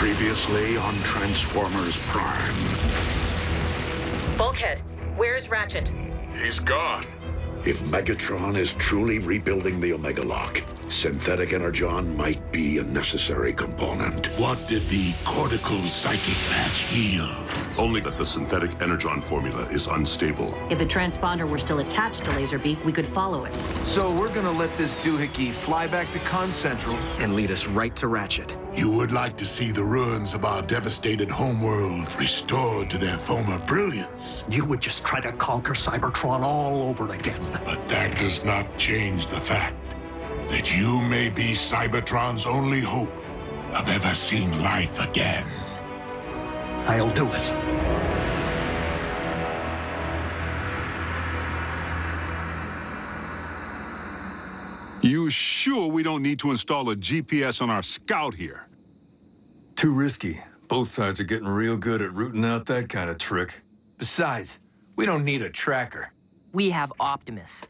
Previously on Transformers Prime. Bulkhead, where's Ratchet? He's gone. If Megatron is truly rebuilding the Omega Lock, synthetic energon might be a necessary component. What did the cortical psychic patch heal? Only that the synthetic energon formula is unstable. If the transponder were still attached to Laserbeak, we could follow it. So we're gonna let this doohickey fly back to Con Central and lead us right to Ratchet. You would like to see the ruins of our devastated homeworld restored to their former brilliance. You would just try to conquer Cybertron all over again. But that does not change the fact that you may be Cybertron's only hope of ever seeing life again. I'll do it. You sure we don't need to install a GPS on our scout here? Too risky. Both sides are getting real good at rooting out that kind of trick. Besides, we don't need a tracker. We have Optimus.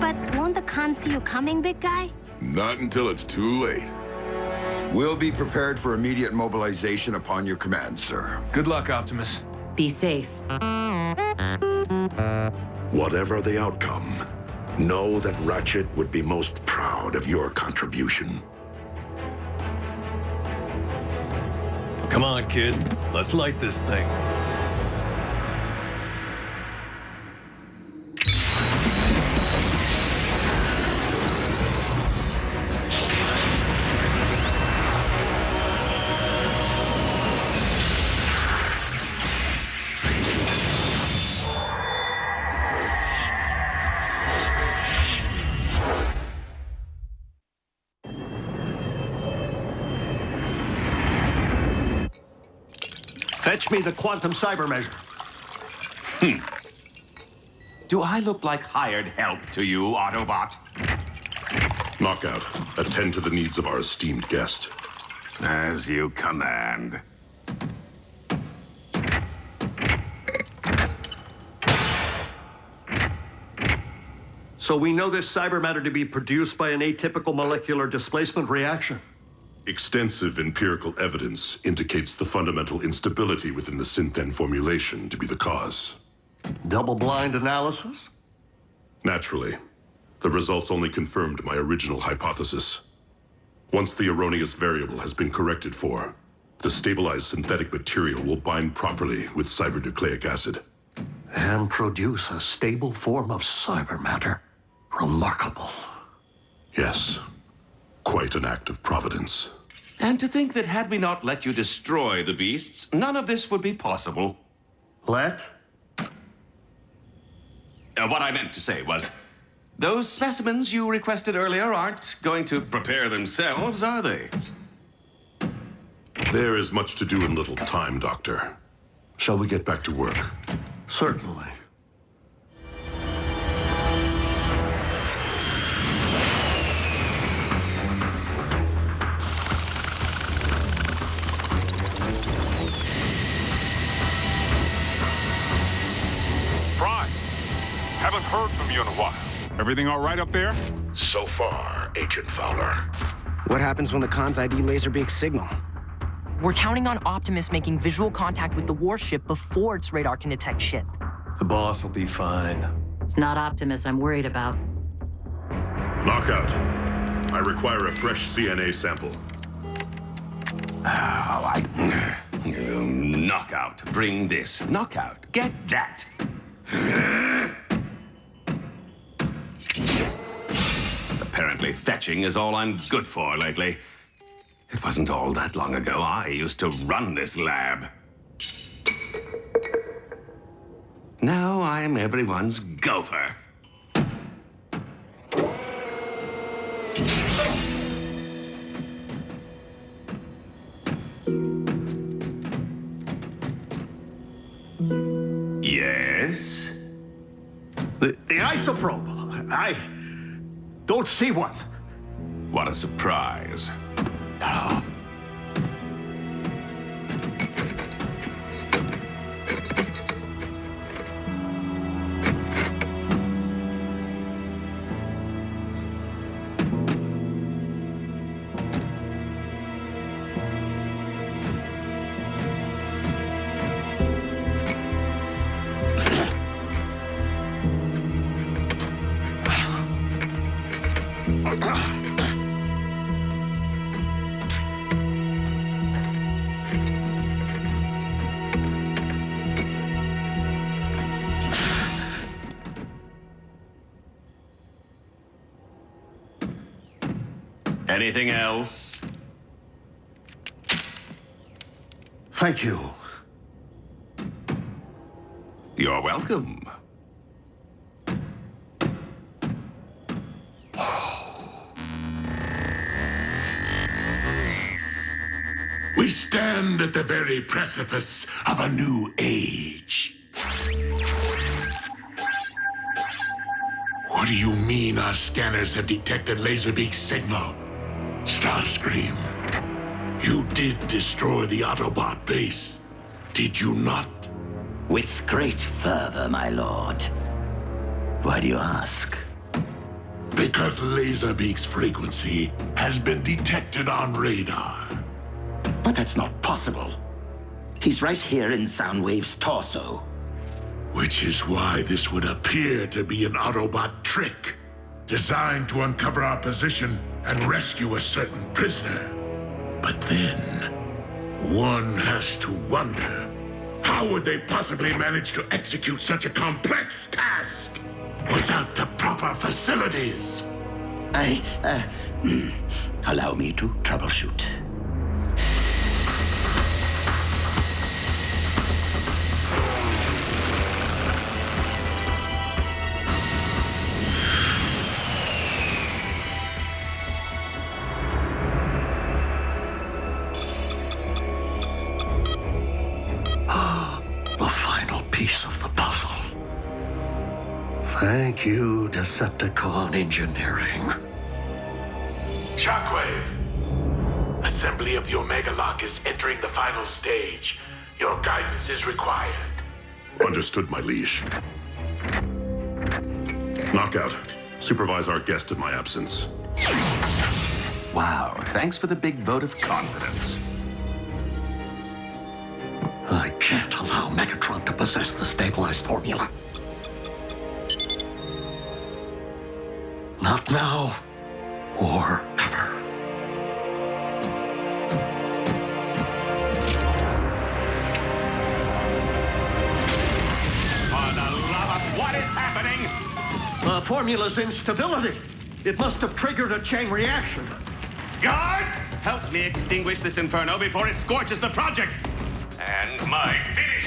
But won't the con see you coming, big guy? Not until it's too late. We'll be prepared for immediate mobilization upon your command, sir. Good luck, Optimus. Be safe. Whatever the outcome, know that Ratchet would be most proud of your contribution. Come on, kid. Let's light this thing. Fetch me the quantum cyber measure. Do I look like hired help to you, Autobot? Knockout, attend to the needs of our esteemed guest. As you command. So we know this cyber matter to be produced by an atypical molecular displacement reaction. Extensive empirical evidence indicates the fundamental instability within the Synthen formulation to be the cause. Double-blind analysis? Naturally. The results only confirmed my original hypothesis. Once the erroneous variable has been corrected for, the stabilized synthetic material will bind properly with cybernucleic acid. And produce a stable form of cyber matter. Remarkable. Yes. Quite an act of providence. And to think that had we not let you destroy the beasts, none of this would be possible. Let? What I meant to say was, those specimens you requested earlier aren't going to prepare themselves, are they? There is much to do in little time, Doctor. Shall we get back to work? Certainly. Haven't heard from you in a while. Everything all right up there? So far, Agent Fowler. What happens when the Con's ID Laserbeak's signal? We're counting on Optimus making visual contact with the warship before its radar can detect ship. The boss will be fine. It's not Optimus I'm worried about. Knockout. I require a fresh CNA sample. Knockout. Bring this. Knockout. Get that. Apparently fetching is all I'm good for lately. It wasn't all that long ago I used to run this lab. Now I'm everyone's gopher. Yes? The isoprobe. I don't see one. What a surprise. Anything else? Thank you. You're welcome. We stand at the very precipice of a new age. What do you mean our scanners have detected Laserbeak's signal? Starscream, you did destroy the Autobot base, did you not? With great fervor, my lord. Why do you ask? Because Laserbeak's frequency has been detected on radar. But that's not possible. He's right here in Soundwave's torso. Which is why this would appear to be an Autobot trick, designed to uncover our position and rescue a certain prisoner. But then, one has to wonder, how would they possibly manage to execute such a complex task without the proper facilities? Allow me to troubleshoot. The final piece of the puzzle. Thank you, Decepticon Engineering. Shockwave, assembly of the Omega Lock is entering the final stage. Your guidance is required. Understood, my liege. Knockout, supervise our guest in my absence. Wow, thanks for the big vote of confidence. I can't allow Megatron to possess the stabilized formula. Not now, or ever. For the love of what is happening? The formula's instability. It must have triggered a chain reaction. Guards, help me extinguish this inferno before it scorches the project. And my finish.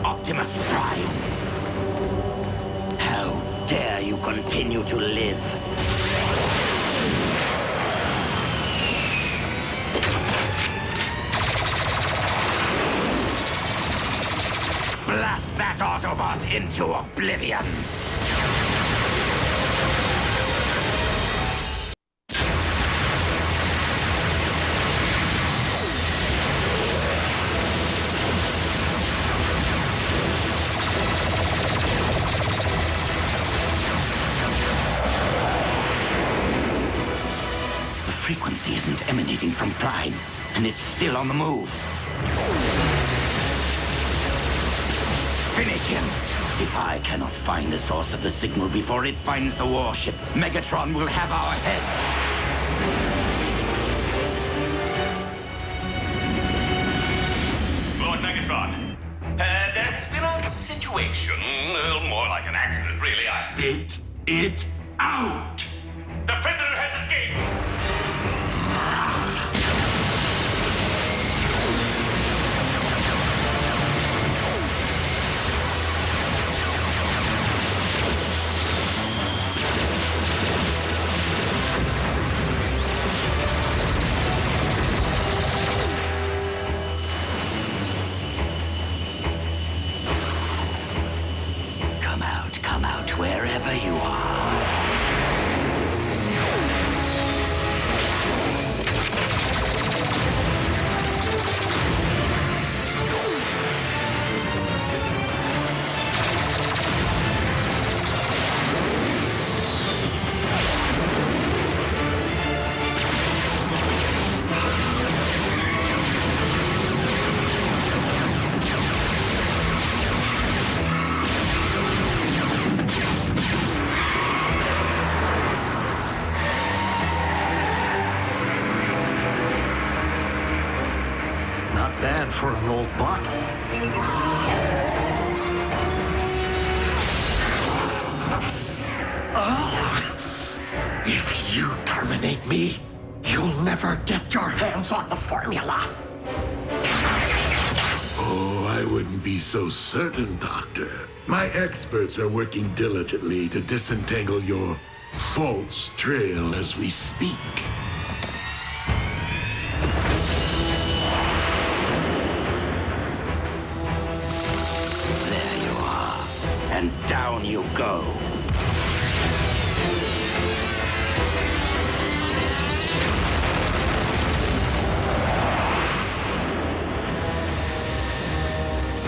Optimus Prime. How dare you continue to live? Blast that Autobot into oblivion! The frequency isn't emanating from Prime, and it's still on the move. Finish him! If I cannot find the source of the signal before it finds the warship, Megatron will have our heads. Lord Megatron, there has been a situation, more like an accident, really. Spit it out! The prisoner has escaped! Come out wherever you are. Bad for an old bot. If you terminate me, you'll never get your hands on the formula. Oh, I wouldn't be so certain, Doctor. My experts are working diligently to disentangle your false trail as we speak. And down you go.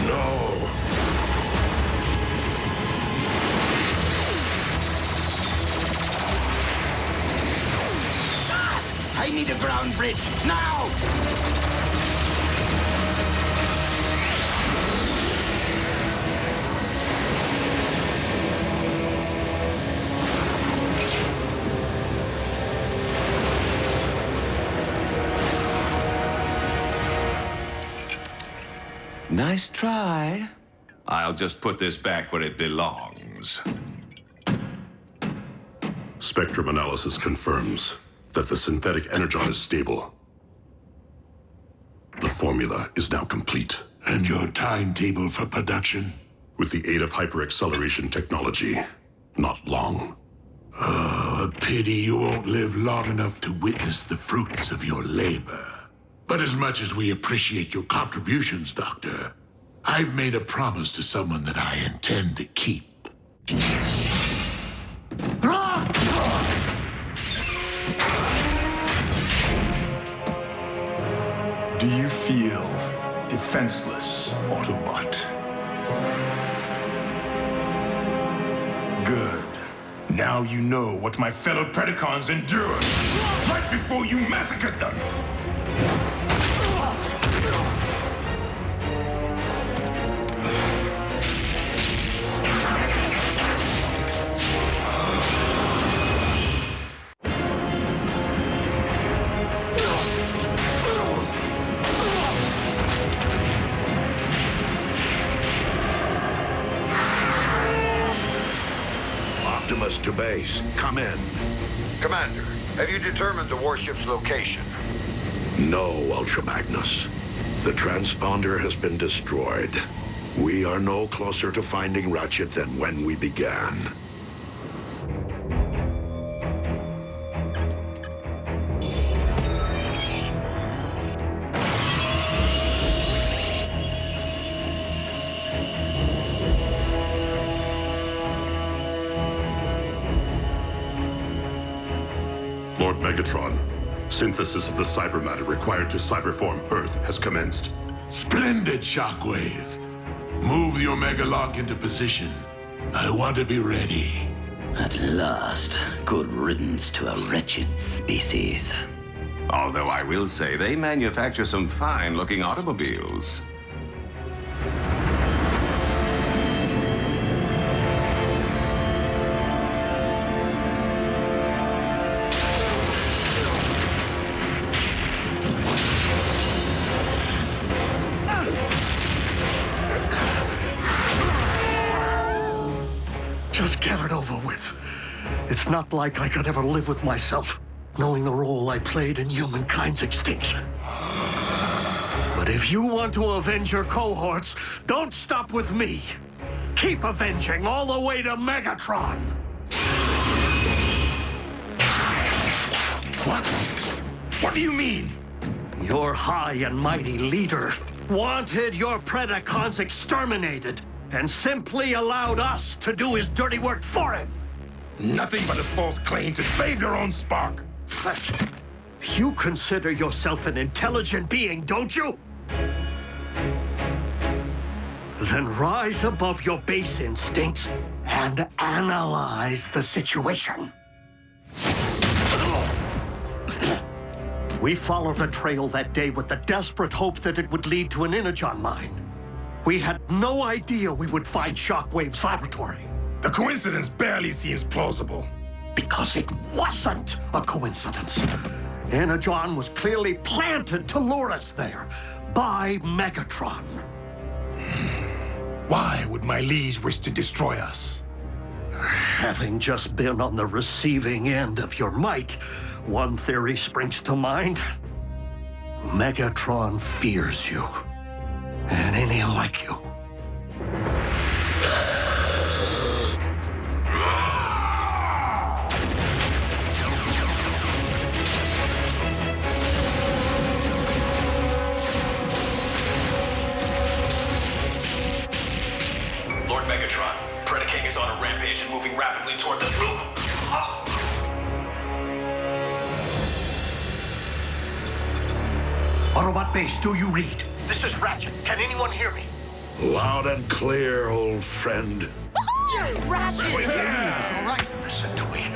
No. I need a ground bridge now! Nice try. I'll just put this back where it belongs. Spectrum analysis confirms that the synthetic energon is stable. The formula is now complete. And your timetable for production? With the aid of hyper-acceleration technology, not long. Oh, a pity you won't live long enough to witness the fruits of your labor. But as much as we appreciate your contributions, Doctor, I've made a promise to someone that I intend to keep. Do you feel defenseless, Autobot? Good. Now you know what my fellow Predacons endured right before you massacred them. Optimus to base. Come in. Commander, have you determined the warship's location? No, Ultra Magnus. The transponder has been destroyed. We are no closer to finding Ratchet than when we began. Lord Megatron, synthesis of the cyber matter required to cyberform Earth has commenced. Splendid, Shockwave. Move the Omega Lock into position. I want to be ready. At last, good riddance to a wretched species. Although I will say they manufacture some fine-looking automobiles. Just get it over with. It's not like I could ever live with myself, knowing the role I played in humankind's extinction. But if you want to avenge your cohorts, don't stop with me. Keep avenging all the way to Megatron. What? What do you mean? Your high and mighty leader wanted your Predacons exterminated. and simply allowed us to do his dirty work for him. Nothing but a false claim to save your own spark. You consider yourself an intelligent being, don't you? Then rise above your base instincts and analyze the situation. We followed a trail that day with the desperate hope that it would lead to an Energon mine. We had no idea we would find Shockwave's laboratory. The coincidence barely seems plausible. Because it wasn't a coincidence. Energon was clearly planted to lure us there by Megatron. Why would my liege wish to destroy us? Having just been on the receiving end of your might, one theory springs to mind. Megatron fears you, and any like you. Lord Megatron, Predaking is on a rampage and moving rapidly toward the... Autobot base, do you read? This is Ratchet. Can anyone hear me? Loud and clear, old friend. Yes, Ratchet! All right, listen to me.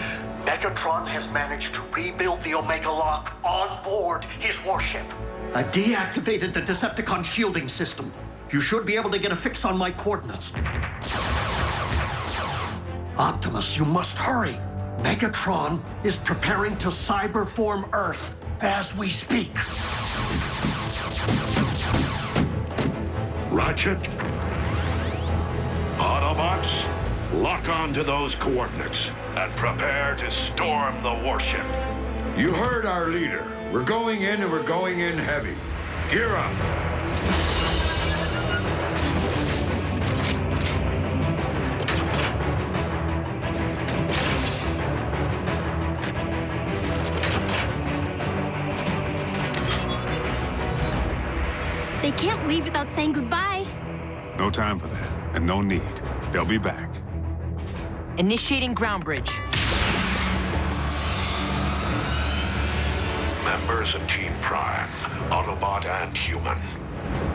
Megatron has managed to rebuild the Omega Lock on board his warship. I've deactivated the Decepticon shielding system. You should be able to get a fix on my coordinates. Optimus, you must hurry. Megatron is preparing to cyberform Earth as we speak. Ratchet, Autobots, lock on to those coordinates and prepare to storm the warship. You heard our leader. We're going in, and we're going in heavy. Gear up. They can't leave without saying goodbye. No time for that, and no need. They'll be back. Initiating ground bridge. Members of Team Prime, Autobot and Human,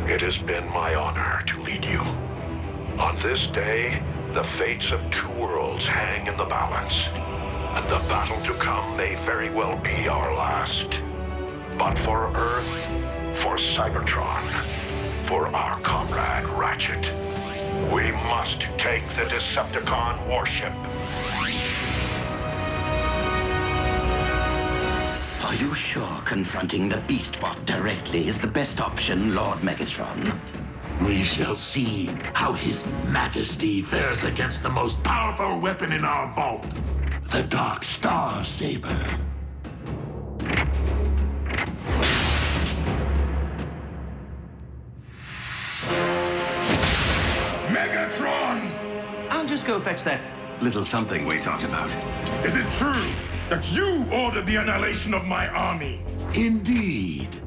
it has been my honor to lead you. On this day, the fates of two worlds hang in the balance, and the battle to come may very well be our last. But for Earth, for Cybertron, for our comrade Ratchet, we must take the Decepticon warship. Are you sure confronting the Beastbot directly is the best option, Lord Megatron? We shall see how His Majesty fares against the most powerful weapon in our vault, the Dark Star Saber. Megatron! I'll just go fetch that little something we talked about. Is it true that you ordered the annihilation of my army? Indeed.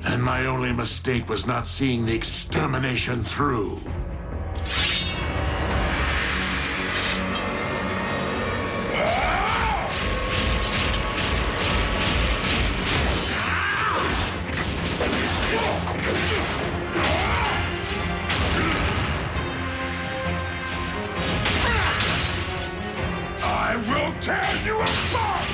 And my only mistake was not seeing the extermination through. I will tear you apart!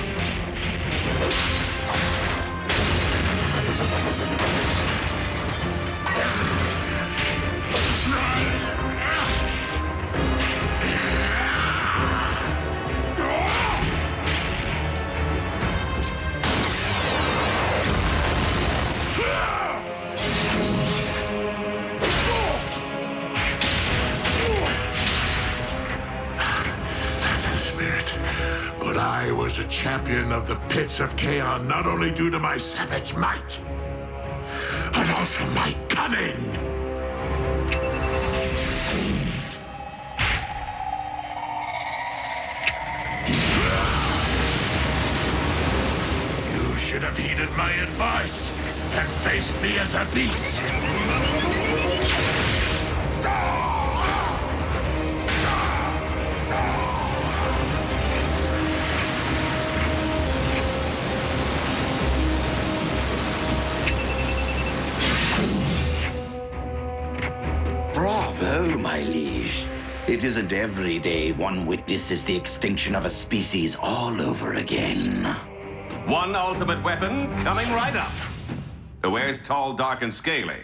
That's the spirit. But I was a champion of the pits of Chaos not only due to my savage might, but also my cunning. You should have heeded my advice and faced me as a beast. It isn't every day one witnesses the extinction of a species all over again. One ultimate weapon coming right up. Who wears tall, dark, and scaly?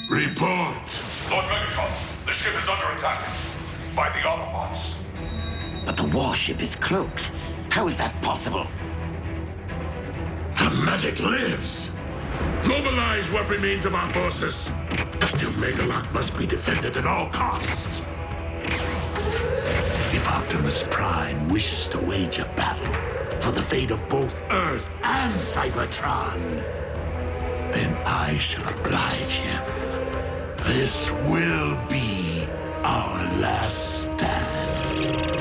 Report. Lord Megatron, the ship is under attack by the Autobots. But the warship is cloaked. How is that possible? The medic lives. Mobilize what remains of our forces. The Megalock must be defended at all costs. If Optimus Prime wishes to wage a battle for the fate of both Earth and Cybertron, then I shall oblige him. This will be our last stand.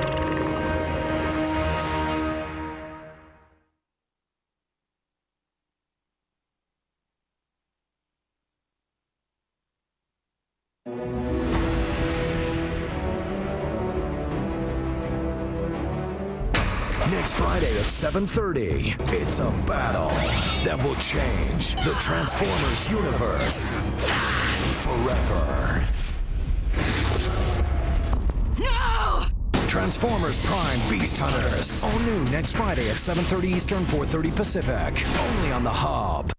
Next Friday at 7:30, it's a battle that will change the Transformers universe forever. No! Transformers Prime Beast Hunters. All new next Friday at 7:30 Eastern, 4:30 Pacific. Only on the Hub.